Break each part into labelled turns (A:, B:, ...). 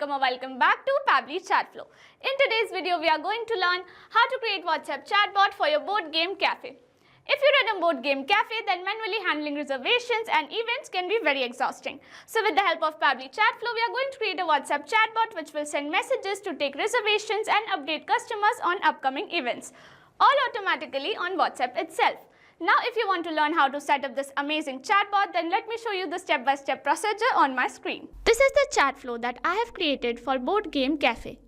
A: welcome back to Pabbly Chatflow. In today's video, we are going to learn how to create WhatsApp chatbot for your board game cafe. If you run a board game cafe, then manually handling reservations and events can be very exhausting. So with the help of Pabbly Chatflow, we are going to create a WhatsApp chatbot which will send messages to take reservations and update customers on upcoming events, all automatically on WhatsApp itself. Now, if you want to learn how to set up this amazing chatbot, then let me show you the step-by-step procedure on my screen. This is the chat flow that I have created for Board Game Cafe.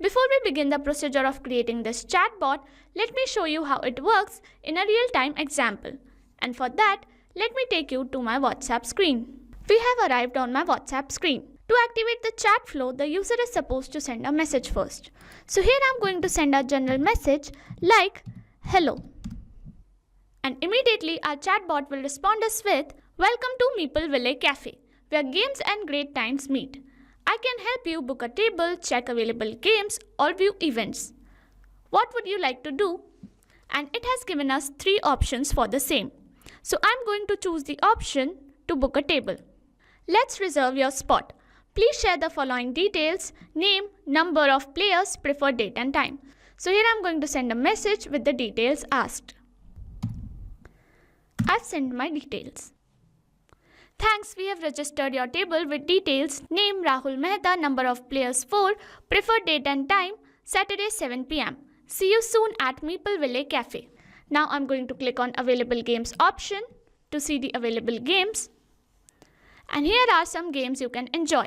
A: Before we begin the procedure of creating this chatbot, let me show you how it works in a real-time example. And for that, let me take you to my WhatsApp screen. We have arrived on my WhatsApp screen. To activate the chat flow, the user is supposed to send a message first. So here I am going to send a general message like, "Hello." And immediately our chatbot will respond us with, "Welcome to Mapleville Cafe, where games and great times meet. I can help you book a table, check available games, or view events. What would you like to do?" And it has given us 3 options for the same. So I'm going to choose the option to book a table. Let's reserve your spot. Please share the following details: name, number of players, preferred date and time. So here I'm going to send a message with the details asked. I've sent my details. "Thanks, we have registered your table with details: name Rahul Mehta, number of players 4, preferred date and time, Saturday 7 p.m. See you soon at Mapleville Cafe." Now I'm going to click on Available Games option to see the available games. And here are some games you can enjoy: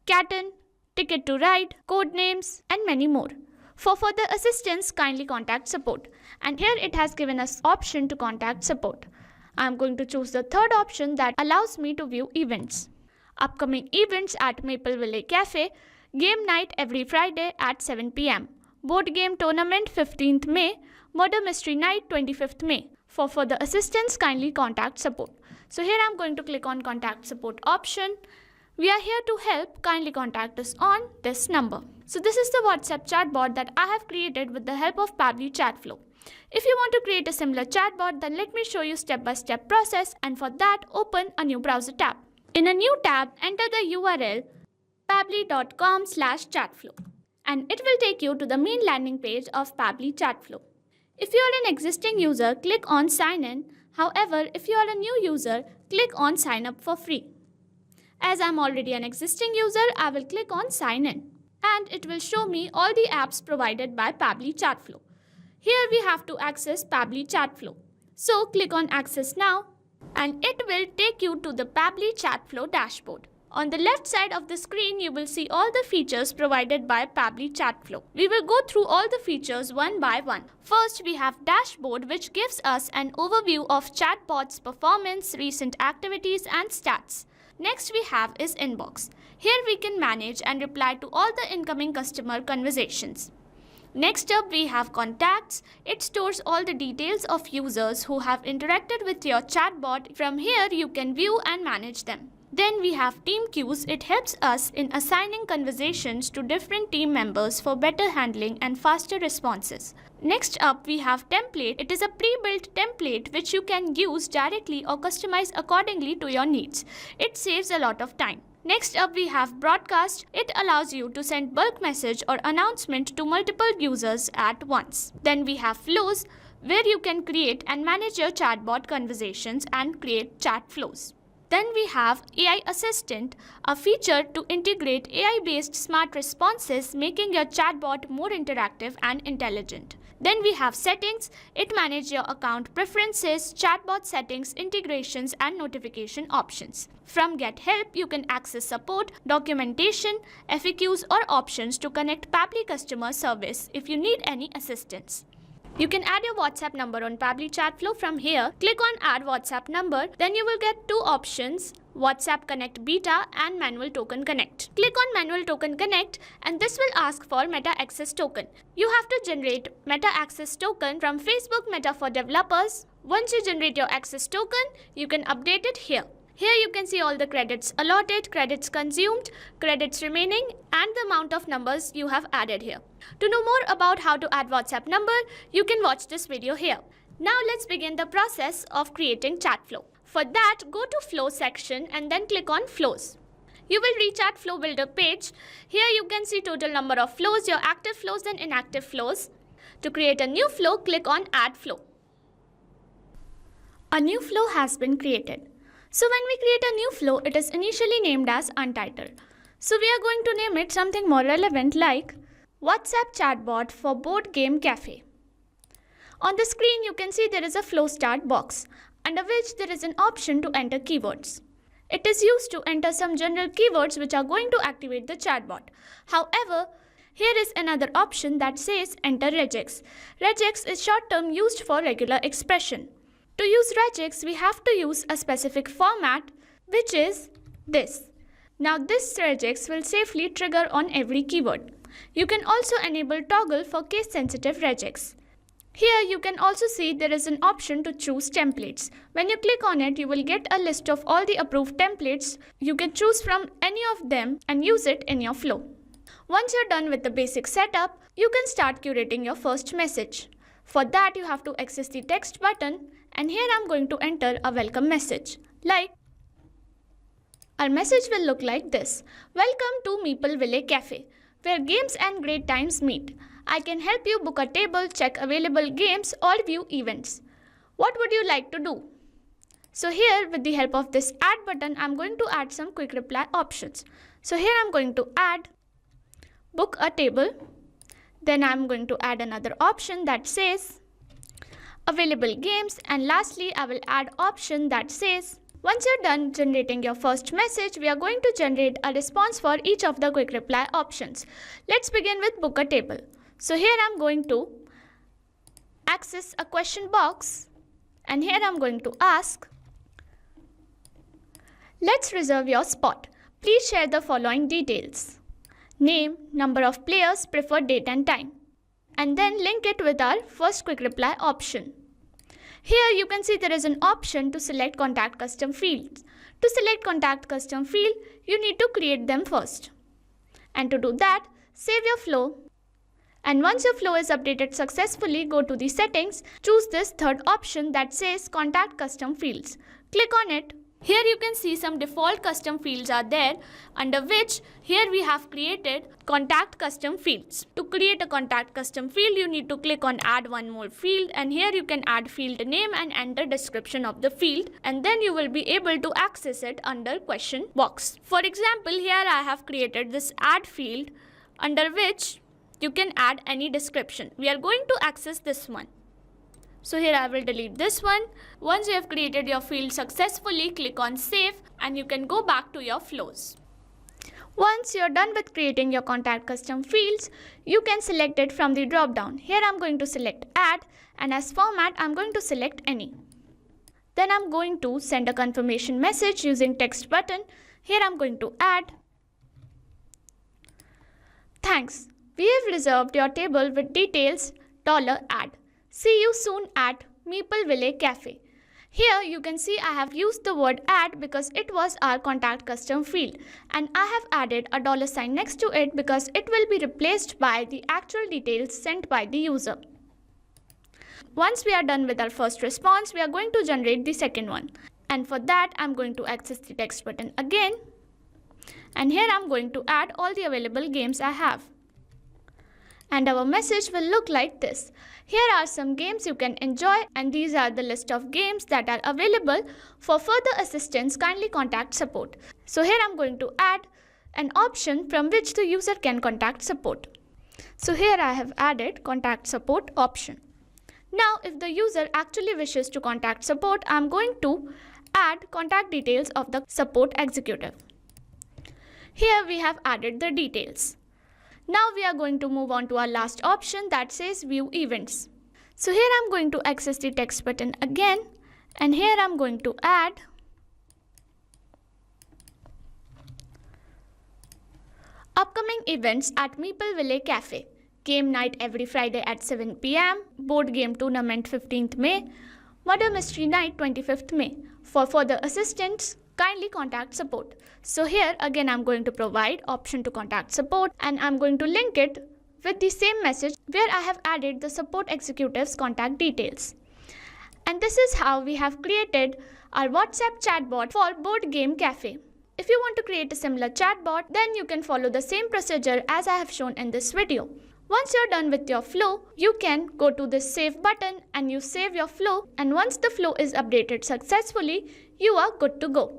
A: Catan, Ticket to Ride, Codenames, and many more. For further assistance, kindly contact support. And here it has given us option to contact support. I am going to choose the third option that allows me to view events. Upcoming events at Mapleville Cafe: game night every Friday at 7 p.m. Board game tournament 15th May, murder mystery night 25th May. For further assistance, kindly contact support. So here I am going to click on contact support option. "We are here to help. Kindly contact us on this number." So this is the WhatsApp chatbot that I have created with the help of Pabbly Chatflow. If you want to create a similar chatbot, then let me show you step-by-step process, and for that, open a new browser tab. In a new tab, enter the URL pabbly.com/chatflow, and it will take you to the main landing page of Pabbly Chatflow. If you are an existing user, click on Sign In. However, if you are a new user, click on Sign Up for free. As I am already an existing user, I will click on Sign In, and it will show me all the apps provided by Pabbly Chatflow. Here we have to access Pabbly Chatflow. So click on Access Now, and it will take you to the Pabbly Chatflow dashboard. On the left side of the screen, you will see all the features provided by Pabbly Chatflow. We will go through all the features one by one. First, we have Dashboard, which gives us an overview of chatbot's performance, recent activities, and stats. Next we have is Inbox. Here we can manage and reply to all the incoming customer conversations. Next up we have Contacts. It stores all the details of users who have interacted with your chatbot. From here you can view and manage them. Then we have Team Queues. It helps us in assigning conversations to different team members for better handling and faster responses. Next up we have Template. It is a pre-built template which you can use directly or customize accordingly to your needs. It saves a lot of time. Next up we have Broadcast. It allows you to send bulk message or announcement to multiple users at once. Then we have Flows, where you can create and manage your chatbot conversations and create chat flows. Then we have AI Assistant, a feature to integrate AI-based smart responses, making your chatbot more interactive and intelligent. Then we have Settings. It manages your account preferences, chatbot settings, integrations, and notification options. From Get Help, you can access support, documentation, FAQs, or options to connect Pabbly customer service if you need any assistance. You can add your WhatsApp number on Pabbly Chatflow. From here, click on Add WhatsApp Number. Then you will get 2 options: WhatsApp Connect Beta and Manual Token Connect. Click on Manual Token Connect, and this will ask for Meta Access Token. You have to generate Meta Access Token from Facebook Meta for Developers. Once you generate your access token, you can update it here. Here you can see all the credits allotted, credits consumed, credits remaining, and the amount of numbers you have added here. To know more about how to add WhatsApp number, you can watch this video here. Now let's begin the process of creating Chatflow. For that, go to Flow section and then click on Flows. you will reach Chatflow Builder page. Here you can see total number of flows, your active flows and inactive flows. To create a new flow, click on Add Flow. A new flow has been created. So when we create a new flow, it is initially named as Untitled. So we are going to name it something more relevant like WhatsApp Chatbot for Board Game Cafe. On the screen, you can see there is a flow start box, under which there is an option to enter keywords. It is used to enter some general keywords which are going to activate the chatbot. However, here is another option that says enter regex. Regex is short term used for regular expression. To use regex, we have to use a specific format, which is this. Now this regex will safely trigger on every keyword. You can also enable toggle for case sensitive regex. Here you can also see there is an option to choose templates. When you click on it, you will get a list of all the approved templates. You can choose from any of them and use it in your flow. Once you're done with the basic setup, you can start curating your first message. For that, you have to access the text button, and here I'm going to enter a welcome message. Like, our message will look like this. Welcome to Mapleville Cafe, where games and great times meet. I can help you book a table, check available games or view events. What would you like to do? So here with the help of this add button, I'm going to add some quick reply options. So here I'm going to add book a table. Then I'm going to add another option that says available games, and lastly I will add option that says once you're done generating your first message, we are going to generate a response for each of the quick reply options. Let's begin with book a table. So here I'm going to access a question box, and here I'm going to ask, let's reserve your spot. Please share the following details. Name, number of players, preferred date and time. And then link it with our first quick reply option. Here you can see there is an option to select contact custom fields. To select contact custom field, you need to create them first. And to do that, save your flow. And once your flow is updated successfully, go to the settings, choose this third option that says contact custom fields. Click on it. Here you can see some default custom fields are there, under which here we have created contact custom fields. To create a contact custom field, you need to click on add one more field, and here you can add field name and enter description of the field, and then you will be able to access it under question box. For example, here I have created this add field under which you can add any description. We are going to access this one. So here I will delete this one. Once you have created your field successfully, click on save and you can go back to your flows. Once you are done with creating your contact custom fields, you can select it from the drop down. Here I am going to select add, and as format I am going to select any. Then I am going to send a confirmation message using text button. Here I am going to add. Thanks. We have reserved your table with details $add. See you soon at Mapleville Cafe. Here you can see I have used the word add because it was our contact custom field, and I have added a $sign next to it because it will be replaced by the actual details sent by the user. Once we are done with our first response, we are going to generate the second one. And for that, I'm going to access the text button again. And here I'm going to add all the available games I have. And our message will look like this. Here are some games you can enjoy, and these are the list of games that are available. For further assistance, kindly contact support. So here I'm going to add an option from which the user can contact support. So here I have added contact support option. Now if the user actually wishes to contact support, I'm going to add contact details of the support executive. Here we have added the details. Now we are going to move on to our last option that says view events. So here I'm going to access the text button again, and here I'm going to add upcoming events at Mapleville Cafe. Game night every Friday at 7 p.m. Board game tournament 15th May. Murder mystery night 25th May. For further assistance, kindly contact support. So here again I'm going to provide option to contact support, and I'm going to link it with the same message where I have added the support executive's contact details. And this is how we have created our WhatsApp chatbot for Board Game Cafe. If you want to create a similar chatbot, then you can follow the same procedure as I have shown in this video. Once you're done with your flow, you can go to this save button and you save your flow, and once the flow is updated successfully, you are good to go.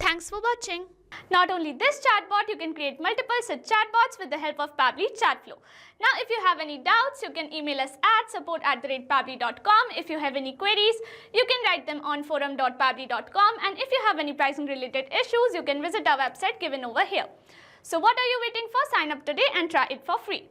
A: Thanks for watching. Not only this chatbot, you can create multiple such chatbots with the help of Pabbly Chatflow. Now if you have any doubts, you can email us at support@pabbly.com. If you have any queries, you can write them on forum.pabbly.com, and if you have any pricing related issues, you can visit our website given over here. So what are you waiting for? Sign up today and try it for free.